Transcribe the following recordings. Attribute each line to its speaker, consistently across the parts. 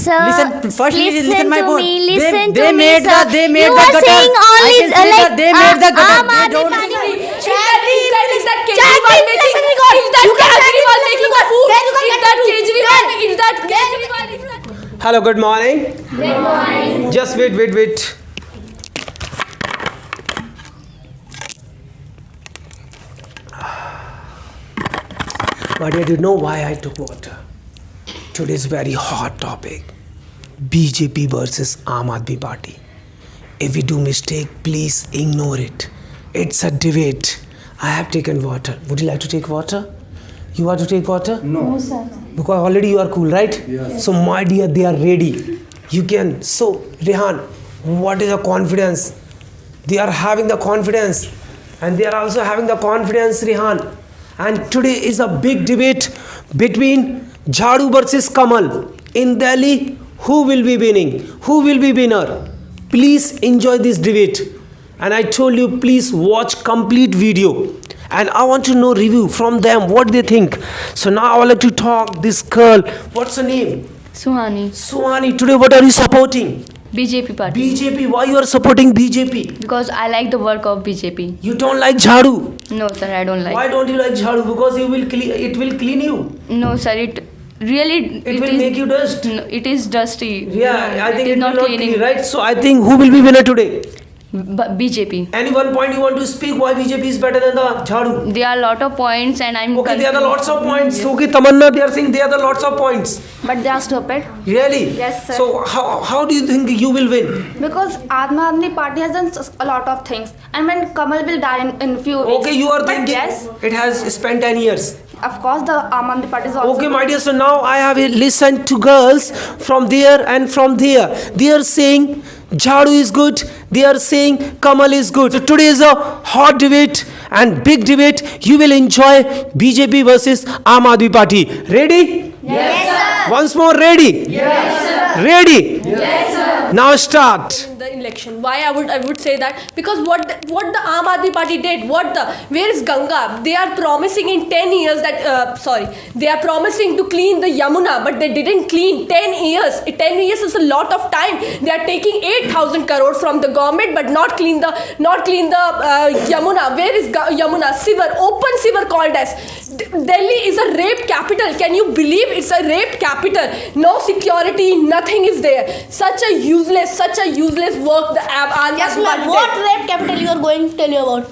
Speaker 1: sir.
Speaker 2: Listen, first listen my
Speaker 1: to
Speaker 2: point.
Speaker 1: me. Listen
Speaker 2: they
Speaker 1: to me,
Speaker 2: made
Speaker 1: sir.
Speaker 2: they made
Speaker 1: You
Speaker 2: the
Speaker 1: are
Speaker 2: gutter.
Speaker 1: saying all
Speaker 2: I
Speaker 1: is
Speaker 2: can say
Speaker 1: like
Speaker 2: that they made the gutter.
Speaker 1: Aam
Speaker 2: They
Speaker 1: Aadmi
Speaker 2: don't.
Speaker 1: Party.
Speaker 3: Is that Kejriwal making? Is that Kejriwal making the food? Is that Kejriwal?
Speaker 4: Hello, good morning. Good morning. Just wait. But I didn't know why I took water. Today's very hot topic. BJP versus Aam Aadmi Party. If we do mistake, please ignore it. It's a debate. I have taken water. Would you like to take water? You want to take water?
Speaker 5: No.
Speaker 4: Because already you are cool, right?
Speaker 5: Yes.
Speaker 4: So my dear, they are ready. You can. So Rehan, what is the confidence? They are having the confidence, and they are also having the confidence, Rehan. And today is a big debate between Jhadu versus Kamal in Delhi. Who will be winning? Who will be winner? Please enjoy this debate. And I told you, please watch complete video. And I want to know review from them, what they think. So now I would like to talk this girl. What's her name?
Speaker 6: Suhani,
Speaker 4: Suhani. Today what are you supporting?
Speaker 6: BJP party.
Speaker 4: BJP. Why you are supporting BJP?
Speaker 6: Because I like the work of BJP.
Speaker 4: You don't like Jhadu.
Speaker 6: No, sir, I don't like.
Speaker 4: Why don't you like Jhadu? Because it will clean you.
Speaker 6: No, sir, it really.
Speaker 4: It will make you dust.
Speaker 6: No, it is dusty.
Speaker 4: Yeah, I think
Speaker 6: is
Speaker 4: it will
Speaker 6: not
Speaker 4: not
Speaker 6: cleaning.
Speaker 4: clean, right? So I think who will be winner today?
Speaker 6: But BJP.
Speaker 4: Any one point you want to speak why BJP is better than the Jhadu?
Speaker 6: There are a lot of points, and I'm.
Speaker 4: Okay, there are the
Speaker 6: confused.
Speaker 4: lots of points. So okay, Tamanna, they are saying there are the lots of points.
Speaker 7: But they are stupid.
Speaker 4: Really?
Speaker 7: Yes, sir.
Speaker 4: So how do you think you will win?
Speaker 7: Because Aam Aadmi Party has done a lot of things. And when Kamal will die in few weeks.
Speaker 4: Okay, you are
Speaker 7: but
Speaker 4: thinking
Speaker 7: yes,
Speaker 4: it has spent 10 years.
Speaker 7: of course, the Aam Aadmi Party is also.
Speaker 4: Okay, my dear, so now I have listened to girls from there and from there. They are saying Jhadu is good. They are saying Kamal is good. So today is a hot debate and big debate. You will enjoy BJP versus Aam Aadmi Party. Ready?
Speaker 3: Yes, sir.
Speaker 4: Once more, ready?
Speaker 3: Yes, sir.
Speaker 4: Ready?
Speaker 3: Yes, sir.
Speaker 4: Now start.
Speaker 3: The election. Why I would say that? Because what the Aam Aadmi Party did, where is Ganga? They are promising in 10 years that they are promising to clean the Yamuna, but they didn't clean 10 years. 10 years is a lot of time. They are taking 8,000 crores from the government, but not clean the Yamuna. Where is Yamuna? Sewer, open sewer called as. Delhi is a rape capital. Can you believe it's a rape capital? No security, nothing is there. Such a useless work the Aam
Speaker 8: Yes,
Speaker 3: Aadmi
Speaker 8: ma'am.
Speaker 3: Party
Speaker 8: What
Speaker 3: did.
Speaker 8: rape capital you are going to tell you about?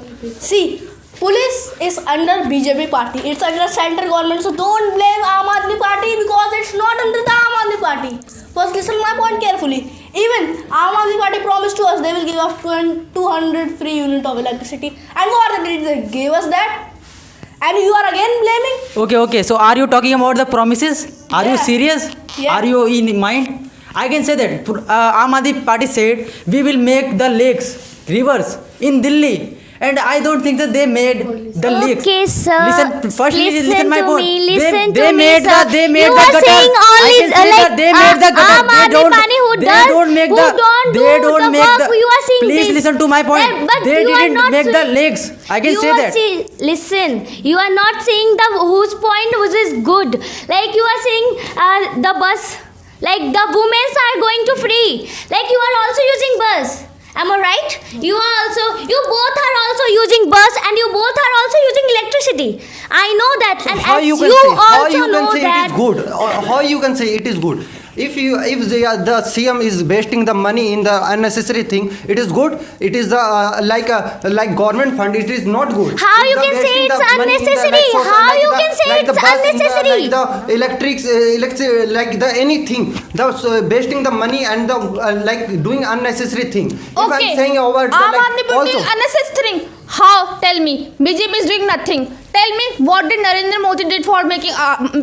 Speaker 8: See, police is under BJP party. It's under central government. So don't blame Aam Aadmi Party because it's not under the Aam Aadmi Party. First, listen my point carefully. Even Aam Aadmi Party promised to us they will give us 200 free unit of electricity. And what did they give us that? And you are again blaming?
Speaker 2: Okay. So are you talking about the promises? Are you
Speaker 8: Yeah.
Speaker 2: serious?
Speaker 8: Yeah.
Speaker 2: Are you in mind? I can say that Aam Aadmi Party said we will make the lakes, rivers in Delhi. And I don't think that they made the lakes.
Speaker 1: Okay, sir.
Speaker 2: Listen, first listen my
Speaker 1: to
Speaker 2: point.
Speaker 1: me. Listen
Speaker 2: they
Speaker 1: to me,
Speaker 2: made
Speaker 1: sir.
Speaker 2: they made
Speaker 1: you
Speaker 2: the
Speaker 1: are
Speaker 2: gutter.
Speaker 1: saying all
Speaker 2: I
Speaker 1: is
Speaker 2: can say
Speaker 1: like
Speaker 2: that they made the gutter.
Speaker 1: Aam Aadmi Party who
Speaker 2: they
Speaker 1: does,
Speaker 2: don't make
Speaker 1: who
Speaker 2: the,
Speaker 1: don't
Speaker 2: they
Speaker 1: do
Speaker 2: don't
Speaker 1: the
Speaker 2: make
Speaker 1: work.
Speaker 2: the,
Speaker 1: You are saying
Speaker 2: please
Speaker 1: this.
Speaker 2: listen to my point.
Speaker 1: But
Speaker 2: They
Speaker 1: you are
Speaker 2: didn't
Speaker 1: not
Speaker 2: make the
Speaker 1: saying-
Speaker 2: lakes. I can
Speaker 1: you
Speaker 2: say
Speaker 1: are
Speaker 2: that.
Speaker 1: Listen, you are not saying the whose point which is good. Like you are saying the bus, like the women are going to free. Like you are also using bus. Am I right? You both are also using bus and you both are also using electricity. I know that. And
Speaker 5: How
Speaker 1: as
Speaker 5: you
Speaker 1: you
Speaker 5: can say, how
Speaker 1: also
Speaker 5: you can
Speaker 1: know
Speaker 5: say
Speaker 1: that.
Speaker 5: it is good? How you can say it is good? If the CM is wasting the money in the unnecessary thing, it is good. It is like government fund. It is not good.
Speaker 1: How
Speaker 5: If
Speaker 1: you
Speaker 5: the
Speaker 1: can say
Speaker 5: wasting
Speaker 1: it's
Speaker 5: the money in the,
Speaker 1: unnecessary? How you can say
Speaker 5: like the
Speaker 1: it's
Speaker 5: bus in the,
Speaker 1: unnecessary?
Speaker 5: like the electric, like the anything. The wasting the money and the like doing unnecessary thing. If
Speaker 7: Okay.
Speaker 5: I'm saying over the,
Speaker 7: Aam
Speaker 5: like,
Speaker 7: Aadmi Party
Speaker 5: also.
Speaker 7: unnecessary. How? Tell me. BJP is doing nothing. Tell me what did Narendra Modi did for making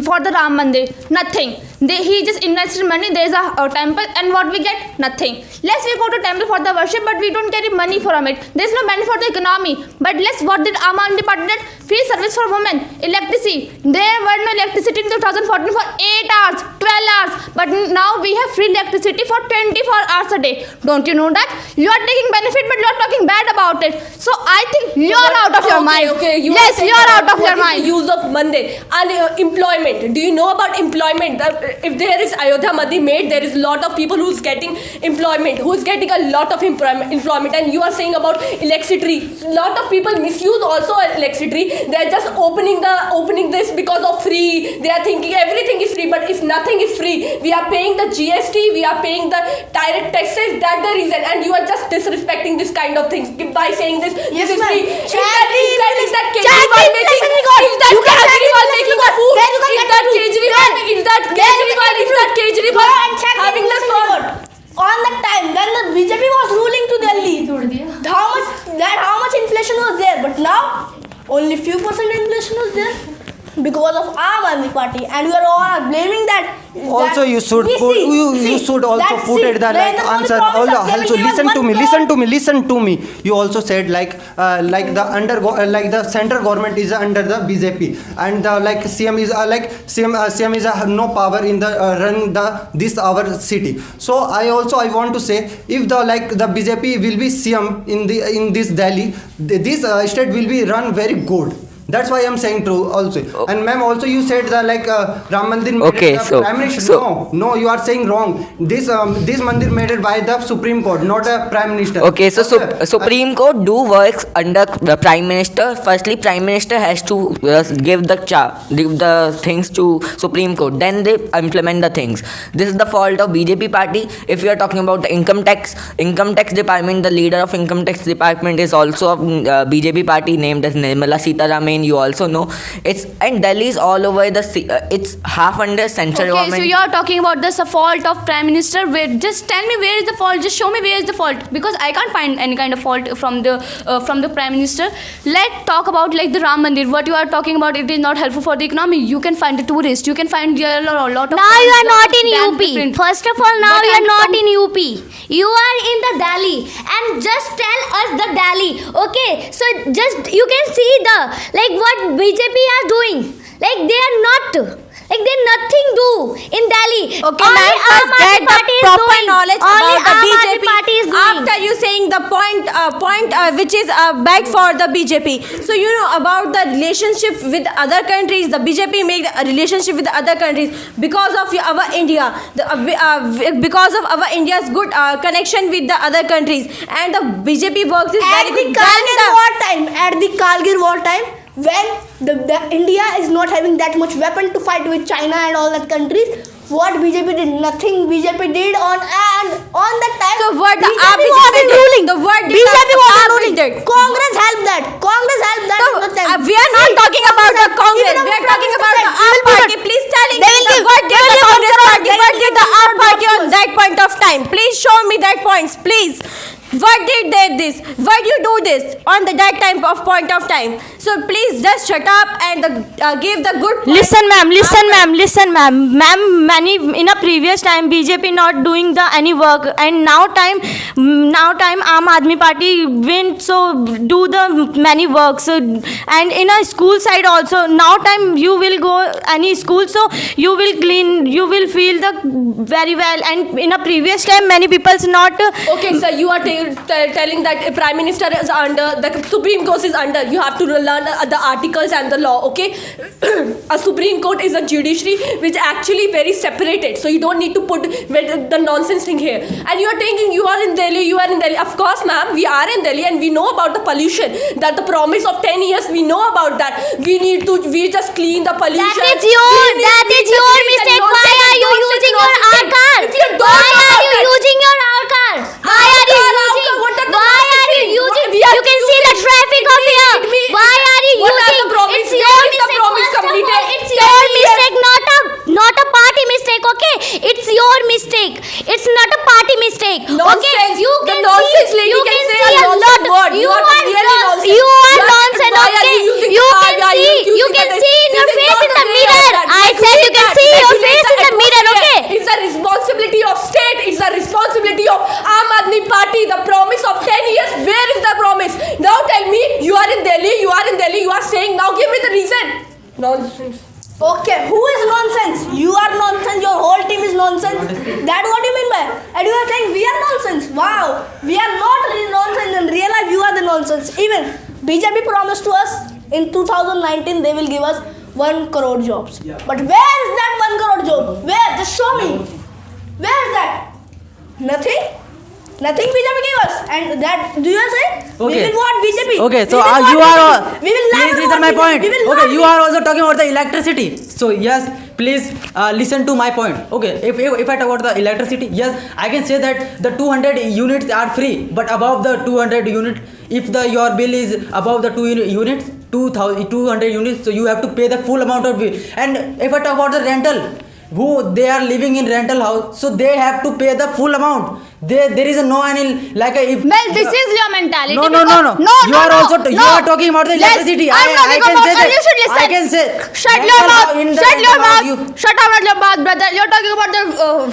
Speaker 7: for the Ram Mandir? Nothing. He just invested money. There is a temple, and what we get? Nothing. Let's we go to temple for the worship, but we don't get money from it. There is no benefit for the economy. But what did Aam Aadmi Party did? Free service for women, electricity. There were no electricity in 2014 for 8 hours, 12 hours. But now we have free electricity for 24 hours a day. Don't you know that? You are taking benefit, but you are talking bad about it. So I think you are out of your mind.
Speaker 3: Okay, you are
Speaker 7: yes,
Speaker 3: saying
Speaker 7: you are
Speaker 3: that
Speaker 7: out of your
Speaker 3: what is
Speaker 7: mind.
Speaker 3: the use of Mandir? And employment. Do you know about employment? If there is Ayodhya Mandir made, there is a lot of people who's getting employment, who's getting a lot of employment. And you are saying about electricity. A lot of people misuse also electricity. They are just opening this because of free. They are thinking everything is free, but if nothing is free, we are paying the GST, we are paying the direct taxes. That's the reason. And you are just disrespecting this kind of things by saying this.
Speaker 8: Yes,
Speaker 3: this is
Speaker 8: ma'am.
Speaker 3: free. Is that
Speaker 8: Check
Speaker 3: Kejriwal
Speaker 8: the
Speaker 3: making?
Speaker 8: inflation record.
Speaker 3: Is that
Speaker 8: You can check
Speaker 3: Kejriwal
Speaker 8: the
Speaker 3: making
Speaker 8: inflation
Speaker 3: the food?
Speaker 8: record. There you can
Speaker 3: Is
Speaker 8: get
Speaker 3: that
Speaker 8: the food.
Speaker 3: Kejriwal?
Speaker 8: There.
Speaker 3: Is that
Speaker 8: There you
Speaker 3: Kejriwal?
Speaker 8: can
Speaker 3: Is that
Speaker 8: get the food.
Speaker 3: Kejriwal
Speaker 8: Go and check the
Speaker 3: having the
Speaker 8: inflation
Speaker 3: food?
Speaker 8: record. On that time when the BJP was ruling to Delhi, how much inflation was there, but now only few percent inflation was there because of Aam Aadmi Party, and you are all blaming that.
Speaker 5: Also you should you should also put it the like answer. Also listen to me. You also said like the central government is under the BJP, and the like CM is CM is no power in the run this our city. So I want to say, if the BJP will be CM in this Delhi, this state will be run very good. That's why I'm saying true also. And ma'am, also you said that Ram Mandir made
Speaker 9: Okay,
Speaker 5: it
Speaker 9: so-
Speaker 5: Prime Minister.
Speaker 9: so-
Speaker 5: No, you are saying wrong. This Mandir made it by the Supreme Court, not a Prime Minister.
Speaker 9: Okay, so Supreme Court do works under the Prime Minister. Firstly, Prime Minister has to give the things to Supreme Court. Then they implement the things. This is the fault of BJP party. If you are talking about the income tax department, the leader of income tax department is also a BJP party named as Nirmala Sitharaman. You also know and Delhi is all over it's half under central
Speaker 6: Okay,
Speaker 9: government.
Speaker 6: so you're talking about the fault of Prime Minister. Just tell me where is the fault. Just show me where is the fault, because I can't find any kind of fault from the Prime Minister. Let's talk about like the Ram Mandir. What you are talking about, it is not helpful for the economy. You can find the tourists. You can find there are a lot of.
Speaker 1: Now you are not in
Speaker 6: than
Speaker 1: UP.
Speaker 6: different-
Speaker 1: First of all, now
Speaker 6: But
Speaker 1: you are
Speaker 6: I'm
Speaker 1: not
Speaker 6: from-
Speaker 1: in UP. You are in the Delhi, and just tell us the Delhi. Okay, so just you can see the what BJP are doing. Like they are not. Like they nothing do in Delhi.
Speaker 10: Okay,
Speaker 1: Only
Speaker 10: ma'am,
Speaker 1: Aam
Speaker 10: first
Speaker 1: Aadmi
Speaker 10: get the
Speaker 1: Party is
Speaker 10: proper
Speaker 1: doing.
Speaker 10: knowledge
Speaker 1: Only
Speaker 10: about the
Speaker 1: Aam Aadmi
Speaker 10: BJP
Speaker 1: Party is doing.
Speaker 10: after you saying the point which is bad for the BJP. So you know about the relationship with other countries. The BJP make a relationship with other countries because of our India. Because of our India's good connection with the other countries, and the BJP works is
Speaker 8: At
Speaker 10: very
Speaker 8: the
Speaker 10: good.
Speaker 8: Kargil war time, when the India is not having that much weapon to fight with China and all that countries, what BJP did? Nothing BJP did on that time.
Speaker 10: So what the
Speaker 8: BJP
Speaker 10: BJP
Speaker 8: wasn't
Speaker 10: did?
Speaker 8: ruling.
Speaker 10: The what did
Speaker 8: BJP
Speaker 10: the
Speaker 8: wasn't
Speaker 10: AAP
Speaker 8: ruling.
Speaker 10: did?
Speaker 8: Congress helped that.
Speaker 10: So,
Speaker 8: at the time.
Speaker 10: we are not talking about the Congress. We are talking about the AAP party. Please tell me what did the Congress party? What did the AAP party on that point of time? Please show me that points, please. What did they this? Why do you do this on that time of point of time? So please just shut up and give the good.
Speaker 7: Listen, ma'am. Many in a previous time BJP not doing the any work, and now time Aam Aadmi Party win, so do the many works. And in a school side also, now time you will go any school, so you will clean, you will feel the very well. And in a previous time many people's not.
Speaker 3: Okay, sir, you are telling that Prime Minister is under, the Supreme Court is under. You have to learn the articles and the law, okay? A Supreme Court is a judiciary which actually very separated. So you don't need to put the nonsense thing here. And you are thinking you are in Delhi. Of course, ma'am, we are in Delhi and we know about the pollution. That the promise of 10 years, we know about that. We just clean the pollution.
Speaker 1: That is your mistake. Why are you using your R card? Why are you using your R card? Why are you using? Why are you using? You can see the traffic of here. Why are you using? It's your mistake. First of all, it's your mistake, not a party mistake. Okay, it's your mistake. It's not a party mistake. Okay, you can see. You can see a lot. You are nonsense. Okay, you can see in your face in the mirror. I said you can see your face in the mirror. Okay.
Speaker 3: It's the responsibility of state. It's the responsibility of Aam Aadmi Party. The promise of 10 years. Where is the promise? Now tell me, you are in Delhi. You are saying, now give me the reason. Nonsense.
Speaker 8: Okay, who is nonsense? You are nonsense. Your whole team is nonsense. That's what you mean by? And you are saying we are nonsense. Wow, we are not really nonsense. In real life, you are the nonsense. Even BJP promised to us In 2019, they will give us 1 crore jobs. But where is that 1 crore job? Where? Just show me. Where is that? Nothing. Nothing BJP gave us. And that, do you say?
Speaker 2: Okay.
Speaker 8: We will vote BJP.
Speaker 2: Okay, so
Speaker 8: We will
Speaker 2: you
Speaker 8: vote
Speaker 2: are.
Speaker 8: BJP. We will
Speaker 2: Please
Speaker 8: never
Speaker 2: listen
Speaker 8: vote
Speaker 2: my
Speaker 8: BJP.
Speaker 2: point.
Speaker 8: We will
Speaker 2: Okay,
Speaker 8: not
Speaker 2: you are also talking about the electricity. So yes, please listen to my point. Okay, if I talk about the electricity, yes, I can say that the 200 units are free, but above the 200 unit, if your bill is above the 200 units, so you have to pay the full amount of bill. And if I talk about the rental, who they are living in rental house, so they have to pay the full amount. There is no any like a if.
Speaker 7: Well, this is your mentality.
Speaker 2: No.
Speaker 7: because-
Speaker 2: You are also you are talking about the electricity.
Speaker 7: I'm
Speaker 2: I
Speaker 7: talking
Speaker 2: can
Speaker 7: about,
Speaker 2: say that.
Speaker 7: you should listen.
Speaker 2: I can say.
Speaker 7: Shut your mouth.
Speaker 2: In the
Speaker 7: Shut your
Speaker 2: rental house,
Speaker 7: mouth. Shut up your mouth, brother. You're talking about the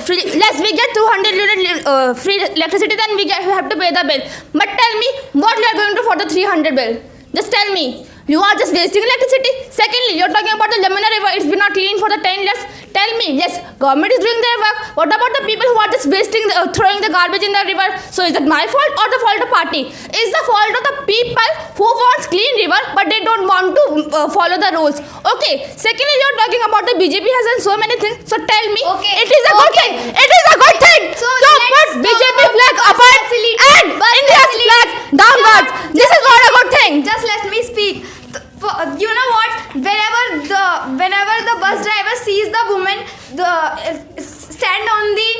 Speaker 7: free. Yes, we get 200 unit free electricity, then we have to pay the bill. But tell me, what you are going to do for the 300 bill? Just tell me. You are just wasting electricity. Secondly, you're talking about the Yamuna river. It's been not clean for the 10 years. Tell me, yes, government is doing their work. What about the people who are just wasting, throwing the garbage in the river? So is it my fault or the fault of party? Is the fault of the people who wants clean river but they don't want to follow the rules? Okay. Secondly, you're talking about the BJP has done so many things. So tell me,
Speaker 1: Okay.
Speaker 7: it is a good thing. It is a good thing.
Speaker 1: So
Speaker 7: to
Speaker 1: let's
Speaker 7: put
Speaker 1: talk
Speaker 7: BJP
Speaker 1: about
Speaker 7: flag
Speaker 1: bus
Speaker 7: upon
Speaker 1: facility.
Speaker 7: and
Speaker 1: Bus
Speaker 7: India's
Speaker 1: facility.
Speaker 7: flag downwards. This is not a good thing.
Speaker 1: Just let me speak. You know what? Whenever the bus driver sees the woman stand on the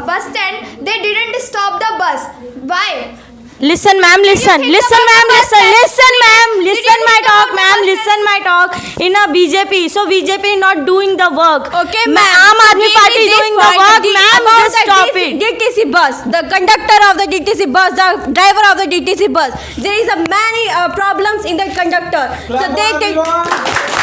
Speaker 1: bus stand, they didn't stop the bus. Why?
Speaker 10: Listen, ma'am, listen.
Speaker 1: think
Speaker 10: Listen,
Speaker 1: about
Speaker 10: ma'am,
Speaker 1: the
Speaker 10: listen.
Speaker 1: bus
Speaker 10: Listen, ma'am.
Speaker 1: Did you
Speaker 10: Listen my
Speaker 1: think
Speaker 10: talk,
Speaker 1: about the
Speaker 10: ma'am.
Speaker 1: bus
Speaker 10: Listen my talk. In a BJP, so BJP not doing the work.
Speaker 3: Okay,
Speaker 10: Ma-
Speaker 3: ma'am.
Speaker 10: Aam Aadmi
Speaker 3: Give me
Speaker 10: Party
Speaker 3: this
Speaker 10: doing the
Speaker 3: point.
Speaker 10: work, ma'am.
Speaker 3: About
Speaker 10: Just
Speaker 3: the
Speaker 10: stop it.
Speaker 3: DTC bus, the conductor of the DTC bus, the driver of the DTC bus. There is a many problems in the conductor. So they take.